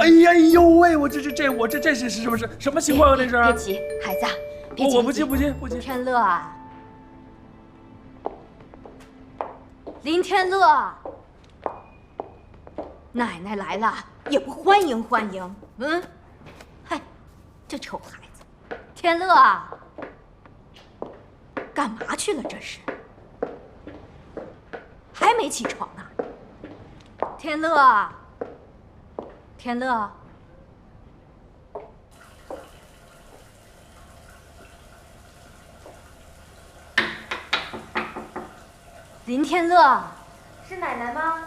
哎呦喂，我这是什么情况啊？这是？别急，孩子，别急。我不急。天乐啊，林天乐，奶奶来了也不欢迎。嗨，这臭孩子，天乐啊，干嘛去了？这是还没起床呢？天乐，天乐。林天乐，是奶奶吗？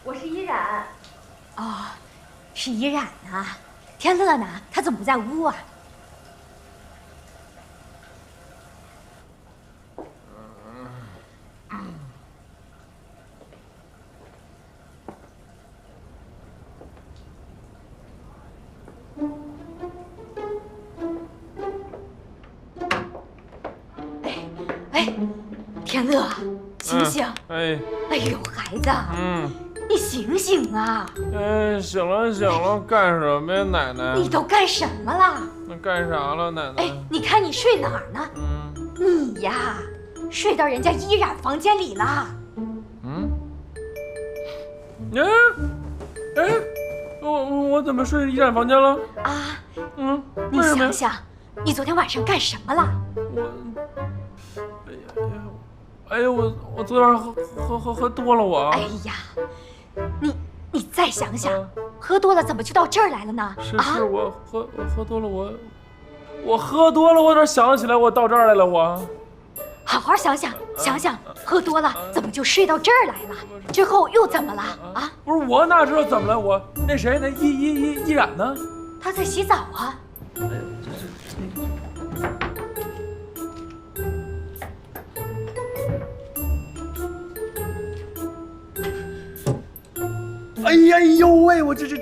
我是依然。哦，是依然啊。天乐呢？他怎么不在屋啊？哎，天乐，醒醒！哎呦，孩子，你醒醒啊！醒了，干什么呀，奶奶？你都干什么了？那干啥了，奶奶？哎，你看你睡哪儿呢？你呀，睡到人家依然房间里了。我怎么睡依然房间了？啊，你想想，你昨天晚上干什么了？我昨晚喝多了我。哎呀，你再想想，喝多了怎么就到这儿来了呢？是我喝多了我喝多了，我哪想得起来我到这儿来了我？好好想想，喝多了怎么就睡到这儿来了？之后又怎么了？啊？不是我哪知道怎么了？我那谁那依然呢？他在洗澡啊。哎呦喂，我这是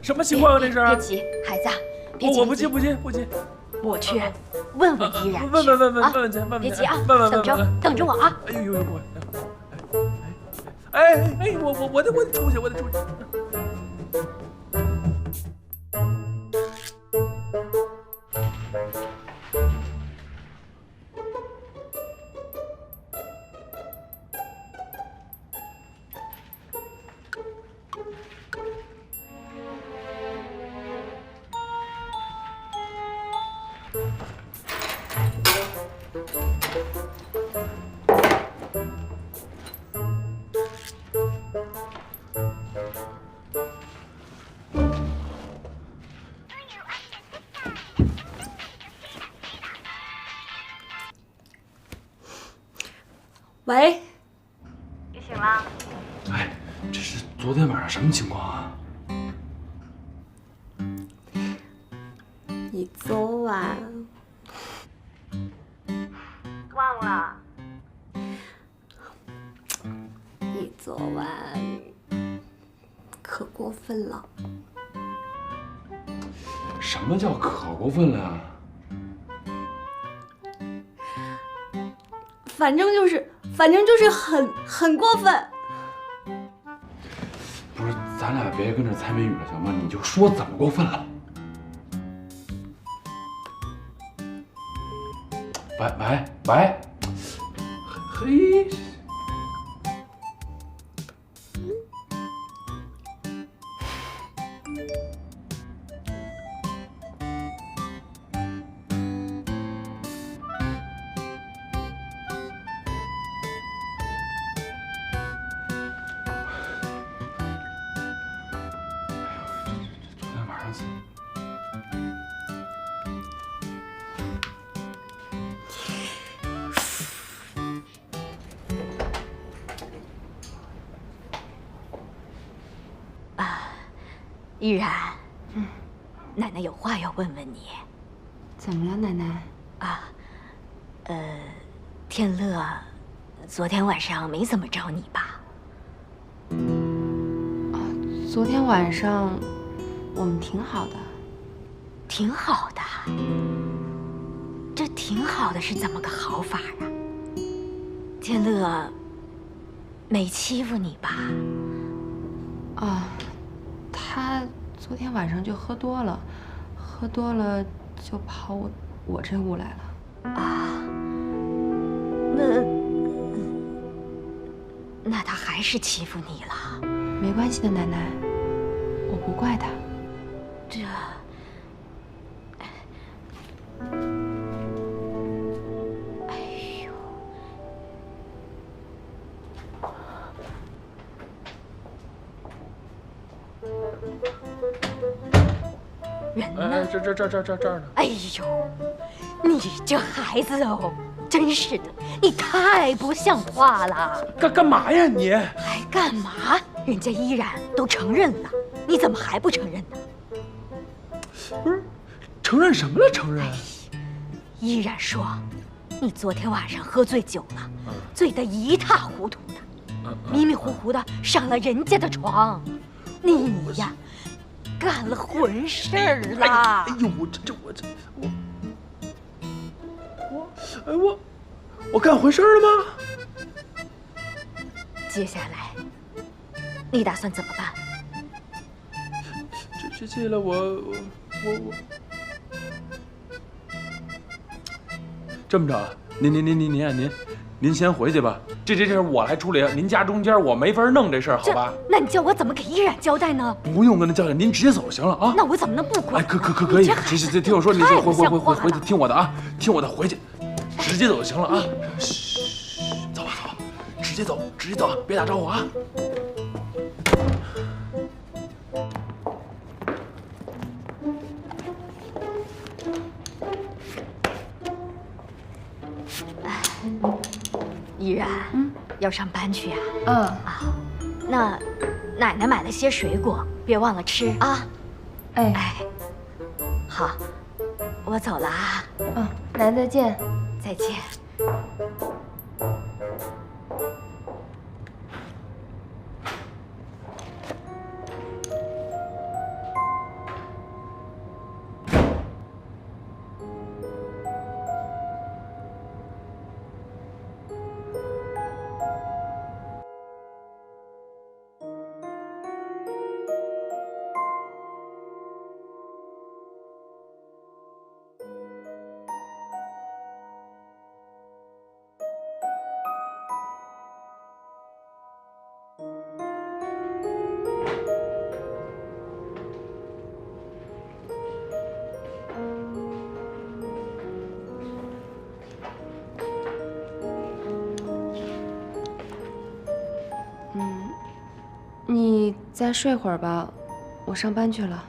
什么情况啊？这是？别急，孩子，别急。我不急。我去问问依然。问去。别急啊，等着我啊。哎呦，我得出去。喂，你醒了？哎，这是昨天晚上什么情况啊？你昨晚忘了？你昨晚可过分了。什么叫可过分了呀？反正就是很过分。不是，咱俩别跟这猜谜语了，行吗？你就说怎么过分了。喂，嘿。依然，奶奶有话要问问你。怎么了，奶奶？天乐，昨天晚上没怎么着你吧？昨天晚上我们挺好的。挺好的。这挺好的是怎么个好法啊？天乐没欺负你吧？他昨天晚上就喝多了，喝多了就跑我这屋来了。啊，那他还是欺负你了？没关系的，奶奶，我不怪他。这，哎呦，人呢？哎，这儿呢。哎呦，你这孩子哦，真是的，你太不像话了！干嘛呀你？还干嘛？人家依然都承认了，你怎么还不承认呢？不是，承认什么了？承认？依然说，你昨天晚上喝醉酒了，醉得一塌糊涂的，迷迷糊糊的上了人家的床，你呀，干了混事儿了。哎呦，我干回事了吗？接下来，你打算怎么办？这接下来我这么着，您先回去吧，这事儿我来处理。您家中间我没法弄这事儿，好吧？那你叫我怎么给依然交代呢？不用跟他交代，您直接走就行了啊。那我怎么能不管？哎，可以，这听我说，你就回去，听我的啊，听我的，回去，直接走就行了啊。嘘，走吧，直接走，别打招呼啊。依然，要上班去啊？啊，那奶奶买了些水果，别忘了吃啊。哎，好，我走了啊。奶奶再见。再见。你再睡会儿吧，我上班去了。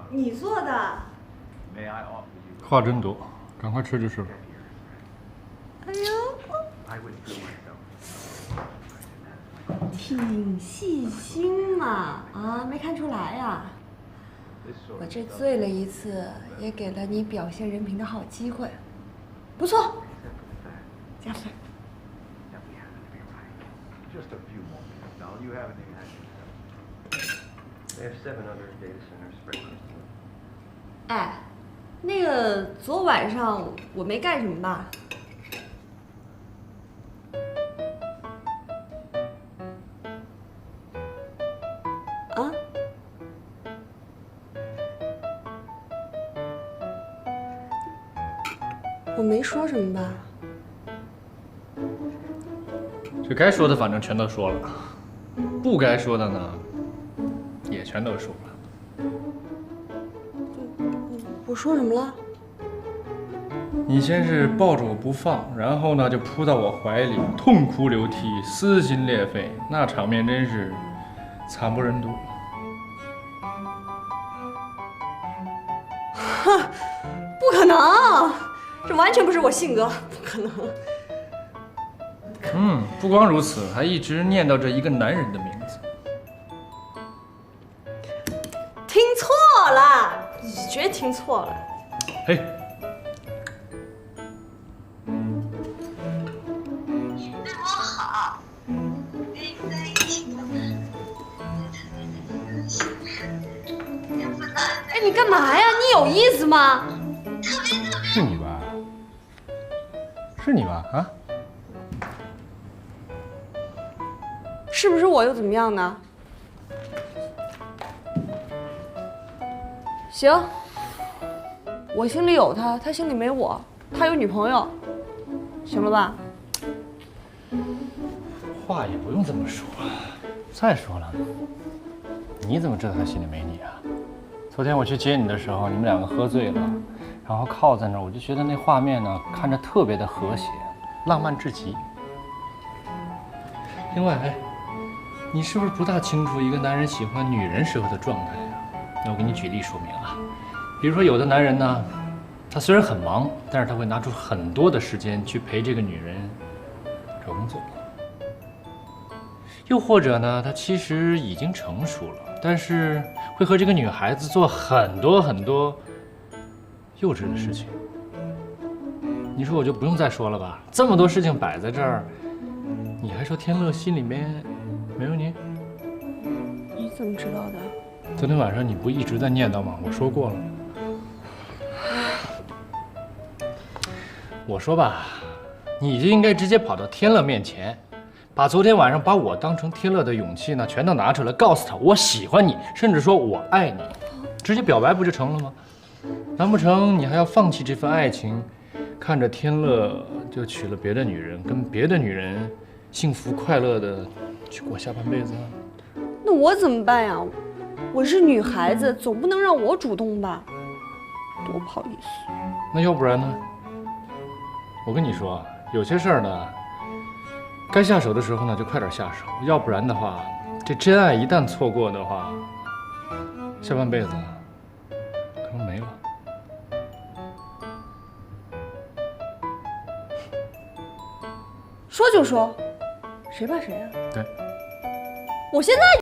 你做的？话真多，赶快吃就是了。哎呦，挺细心嘛，啊，没看出来呀。我这醉了一次，也给了你表现人品的好机会，不错，加分。哎，那个昨晚上我没干什么吧？啊？我没说什么吧？这该说的反正全都说了，不该说的呢，也全都说了。我说什么了？你先是抱着我不放，然后呢就扑到我怀里，痛哭流涕，撕心裂肺，那场面真是惨不忍睹。不可能，这完全不是我性格，不可能。不光如此，还一直念叨着一个男人的名字。听错了，你绝听错了。嘿，对我好，跟你在一起的也不能哎，你干嘛呀？你有意思吗？是你吧？是你吧？啊？是不是我又怎么样呢？行，我心里有他，他心里没我，他有女朋友，行了吧？话也不用这么说。再说了，你怎么知道他心里没你啊？昨天我去接你的时候，你们两个喝醉了，然后靠在那儿，我就觉得那画面呢，看着特别的和谐，浪漫至极。另外，哎，你是不是不大清楚一个男人喜欢女人时候的状态啊？那我给你举例说明啊。比如说，有的男人呢，他虽然很忙，但是他会拿出很多的时间去陪这个女人找工作。又或者呢，他其实已经成熟了，但是会和这个女孩子做很多很多幼稚的事情。你说我就不用再说了吧？这么多事情摆在这儿，你还说天乐心里面没有你？你怎么知道的？昨天晚上你不一直在念叨吗？我说过了。我说吧，你就应该直接跑到天乐面前，把昨天晚上把我当成天乐的勇气呢，全都拿出来，告诉他我喜欢你，甚至说我爱你，直接表白不就成了吗？难不成你还要放弃这份爱情，看着天乐就娶了别的女人，跟别的女人幸福快乐的去过下半辈子？那我怎么办呀？我是女孩子，总不能让我主动吧？多不好意思。那要不然呢？我跟你说，有些事儿呢，该下手的时候呢，就快点下手，要不然的话，这真爱一旦错过的话，下半辈子可能没了。说就说，谁怕谁啊？对，我现在。